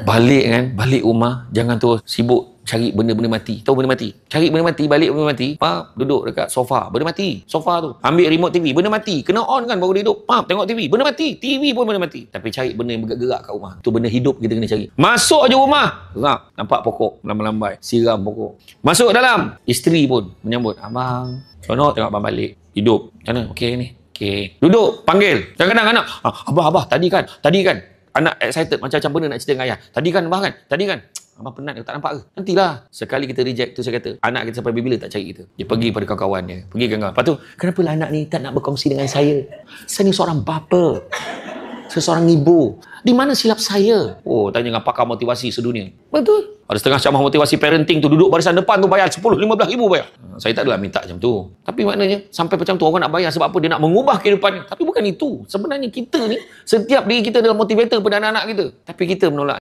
Balik rumah, jangan terus sibuk cari benda-benda mati. Tahu benda mati? Cari benda mati, balik benda mati. Duduk dekat sofa, benda mati. Sofa tu. Ambil remote TV, benda mati. Kena on kan baru dia duduk. Tengok TV, benda mati. TV pun benda mati. Tapi cari benda yang bergerak-gerak kat rumah. Tu benda hidup kita kena cari. Masuk je rumah. Nampak pokok lambai-lambai. Siram pokok. Masuk dalam. Isteri pun menyambut. Abang. Seronok tengok abang balik. Hidup. Macam mana? Okey ni. Okey. Duduk, panggil. Kadang-kadang anak, abah, tadi kan. Anak excited macam benda nak cerita dengan ayah. Tadi kan. Abang penat, tak nampak ke? Nantilah. Sekali kita reject tu, saya kata, anak kita sampai bila tak cari kita. Dia pergi pada kawan-kawan dia. Pergi kawan-kawan. Lepas tu, kenapalah anak ni tak nak berkongsi dengan saya? Saya ni seorang bapa. Saya seorang ibu. Di mana silap saya? Tanya dengan pakar motivasi sedunia. Betul. Ada setengah ceramah motivasi parenting tu, duduk barisan depan tu bayar 10-15 ribu bayar. Saya tak adalah minta macam tu. Tapi maknanya, sampai macam tu orang nak bayar sebab apa? Dia nak mengubah kehidupan. Tapi bukan itu. Sebenarnya kita ni, setiap diri kita adalah motivator pada anak-anak kita. Tapi kita menolak.